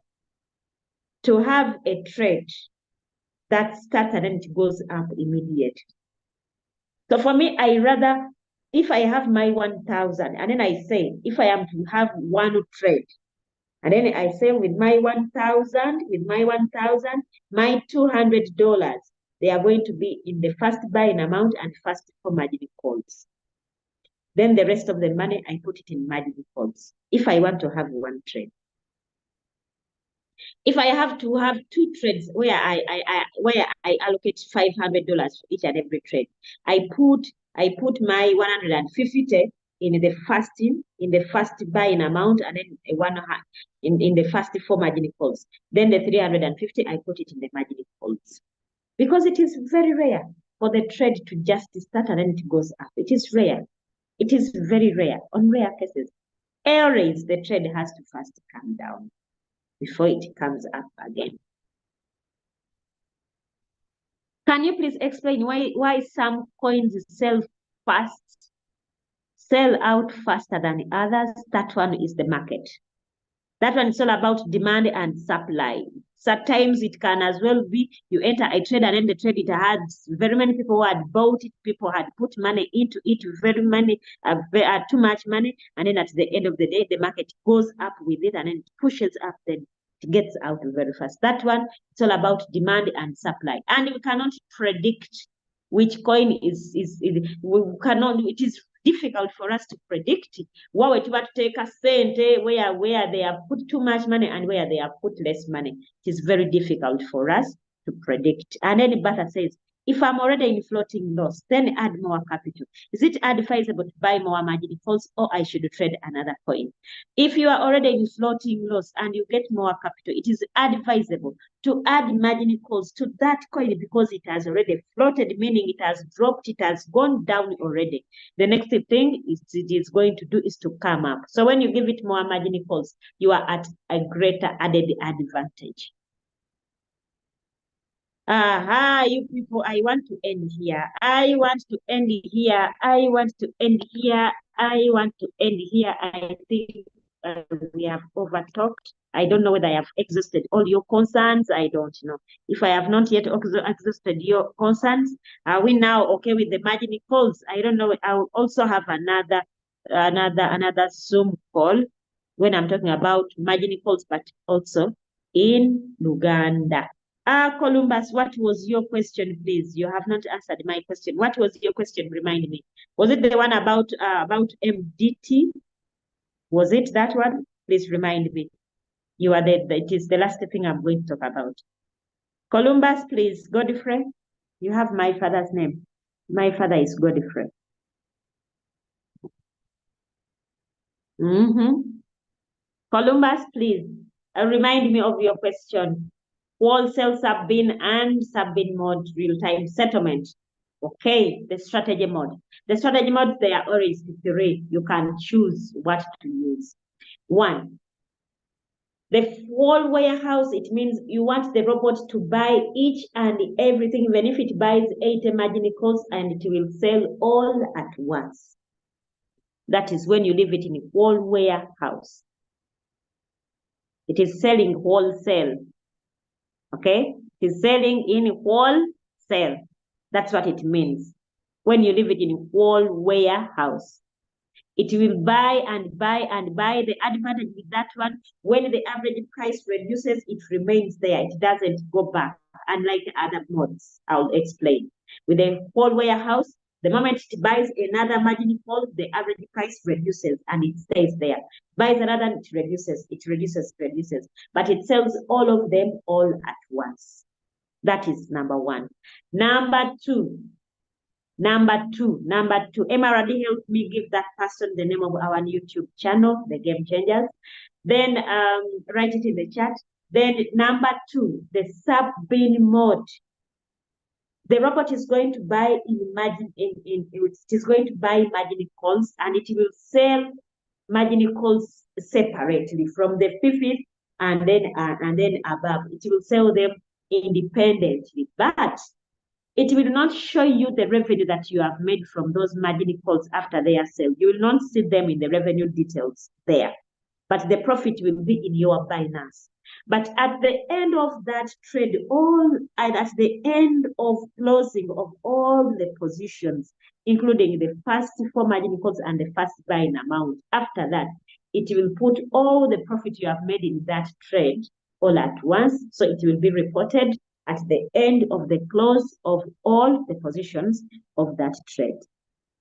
to have a trade that starts and then it goes up immediately. So for me, I rather, if I have my 1,000, and then I say, if I am to have one trade, and then I say with my 1,000, my $200, they are going to be in the first buying amount and first for margin calls. Then the rest of the money, I put it in margin calls, if I want to have one trade. If I have to have 2 trades where I allocate $500 for each and every trade, I put I put my 150 in the first buying amount, and then in the first 4 margin calls. Then the 350, I put it in the margin calls. Because it is very rare for the trade to just start and then it goes up. It is rare. It is very rare. On rare cases, always the trade has to first come down before it comes up again. Can you please explain why some coins sell out faster than others? That one is the market. That one is all about demand and supply. Sometimes it can as well be you enter a trade and then the trade, it had very many people who had bought it, people had put money into it, too much money, and then at the end of the day, the market goes up with it and then it pushes up, then it gets out very fast. That one, it's all about demand and supply. And we cannot predict which coin it is difficult for us to predict where they have put too much money and where they have put less money. It is very difficult for us to predict. And then Bertha says, if I'm already in floating loss, then add more capital. Is it advisable to buy more margin calls, or I should trade another coin? If you are already in floating loss and you get more capital, it is advisable to add margin calls to that coin because it has already floated, meaning it has dropped, it has gone down already. The next thing it is going to do is to come up. So when you give it more margin calls, you are at a greater added advantage. You people, I want to end here. I want to end here. I think we have overtalked. I don't know whether I have exhausted all your concerns. I don't know. If I have not yet exhausted your concerns, are we now okay with the margin calls? I don't know. I will also have another Zoom call when I'm talking about margin calls, but also in Luganda. Columbus, what was your question, please? You have not answered my question. What was your question? Remind me. Was it the one about MDT? Was it that one? Please remind me. You are it is the last thing I'm going to talk about. Columbus, please. Godfrey, you have my father's name. My father is Godfrey. Columbus, please remind me of your question. Wholesale sub-bin and sub-bin mode real-time settlement. Okay, the strategy mode. The strategy mode, they are always 3. You can choose what to use. 1. The whole warehouse, it means you want the robot to buy each and everything, even if it buys 80 margin calls, and it will sell all at once. That is when you leave it in a whole warehouse. It is selling wholesale. Okay, it's selling in wholesale. That's what it means. When you leave it in a whole warehouse, it will buy and buy and buy. The advantage with that one, when the average price reduces, it remains there. It doesn't go back, unlike the other modes. I'll explain. With the whole warehouse, the moment it buys another margin call, the average price reduces and it stays there. Buys another, it reduces. But it sells all of them all at once. That is number 1. Number two. Emma already helped me give that person the name of our YouTube channel, The Game Changers. Then write it in the chat. Then number 2, the sub-bin mode. The robot is going to buy it is going to buy margin calls, and it will sell margin calls separately from the fifth and then above. It will sell them independently, but it will not show you the revenue that you have made from those margin calls after their sale. You will not see them in the revenue details there, but the profit will be in your Binance. But at the end of that trade, at the end of closing of all the positions, including the first 4 margin calls and the first buying amount, after that, it will put all the profit you have made in that trade all at once. So it will be reported at the end of the close of all the positions of that trade.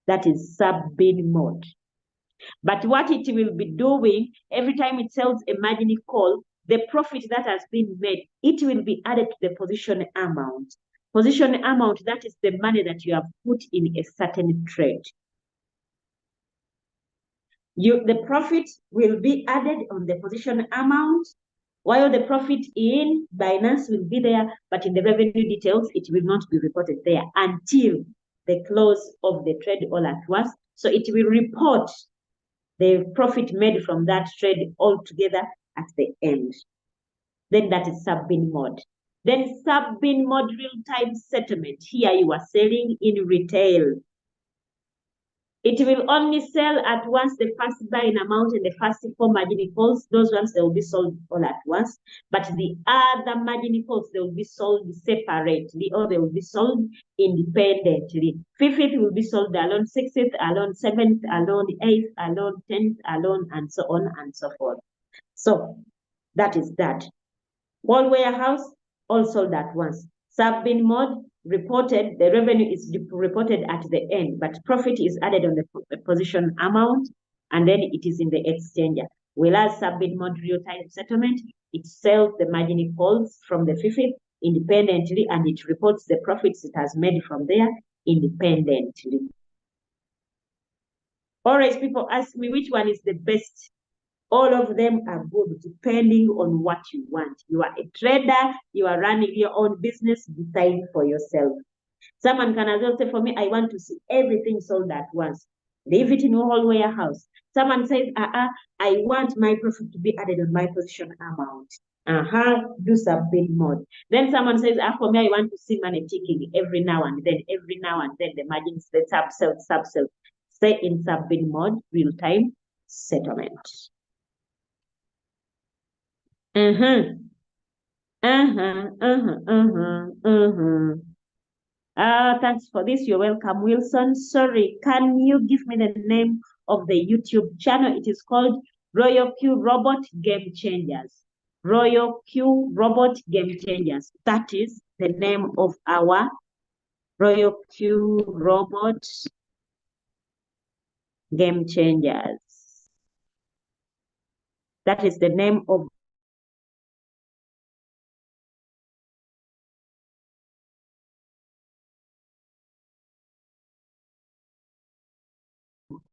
That is sub-bin mode. But what it will be doing, every time it sells a margin call, the profit that has been made, it will be added to the position amount. Position amount, that is the money that you have put in a certain trade. The profit will be added on the position amount, while the profit in Binance will be there, but in the revenue details, it will not be reported there until the close of the trade all at once. So it will report the profit made from that trade altogether at the end. Then that is sub-bin mode. Then sub-bin mode real-time settlement. Here you are selling in retail. It will only sell at once the first buying amount and the first 4 margin calls. Those ones, they will be sold all at once. But the other margin calls, they will be sold separately, or they will be sold independently. 5th will be sold alone, 6th alone, 7th alone, 8th alone, 10th alone, and so on and so forth. So that is that. Wall warehouse, all sold at once. Sub-bin mode, reported, the revenue is reported at the end, but profit is added on the position amount, and then it is in the exchanger. Whereas sub-bin mode real-time settlement, it sells the margin calls from the 5th independently, and it reports the profits it has made from there independently. Always people ask me which one is the best. All of them are good depending on what you want. You are a trader, you are running your own business, decide for yourself. Someone can as well say, for me, I want to see everything sold at once. Leave it in a whole warehouse. Someone says, I want my profit to be added on my position amount. Do sub-bin mode. Then someone says, for me, I want to see money ticking every now and then, the margins, the sub-sell. Stay in sub-bin mode, real-time settlement. Thanks for this. You're welcome, Wilson. Sorry, can you give me the name of the YouTube channel? It is called Royal Q Robot Game Changers. Royal Q Robot Game Changers. That is the name of our Royal Q Robot Game Changers. That is the name of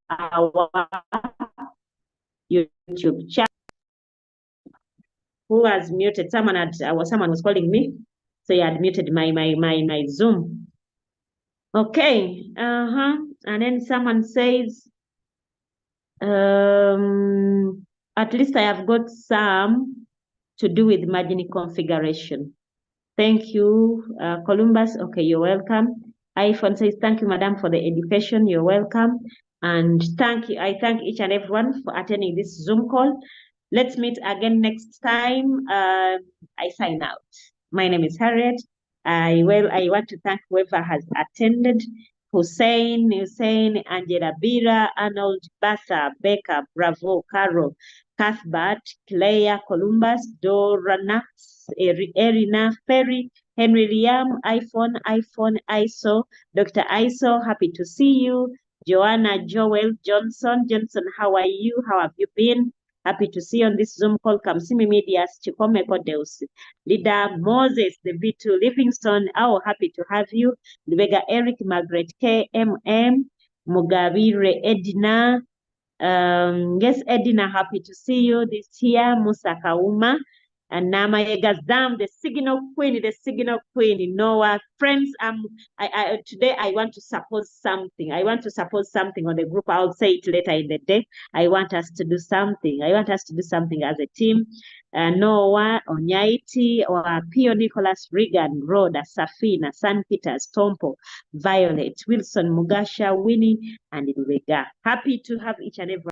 our YouTube channel. Who has muted? Someone was calling me, so he had muted my Zoom. Okay. And then someone says, at least I have got some to do with margin configuration. Thank you, Columbus. Okay, you're welcome. iPhone says, thank you, madam, for the education. You're welcome. And I thank each and everyone for attending this Zoom call. Let's meet again next time. I sign out. My name is Harriet. I want to thank whoever has attended. Hussein, Angela Bira, Arnold, Bassa, Becca, Bravo, Carol, Cuthbert, Claire, Columbus, Dora Nax, Erina, Ferry, Henry Liam, iPhone, ISO, Dr. ISO, happy to see you. Joanna, Joel, Johnson, how are you? How have you been? Happy to see you on this Zoom call. Kamsimi Medias, Chikome Kodeus, Leader Moses, the V2 Livingston. Oh, happy to have you. Lubega Eric, Margaret K, MM, Mugabire Edina. Yes, Edina, happy to see you this year. Musa Kauma. And Nama Yegazam, the signal queen, Noah. Friends, today I want to suppose something. I want to suppose something on the group. I'll say it later in the day. I want us to do something. I want us to do something as a team. Noah, Onyaiti, or Pio Nicholas, Regan, Rhoda, Safina, San Peters, Tompo, Violet, Wilson, Mugasha, Winnie, and Lubega. Happy to have each and every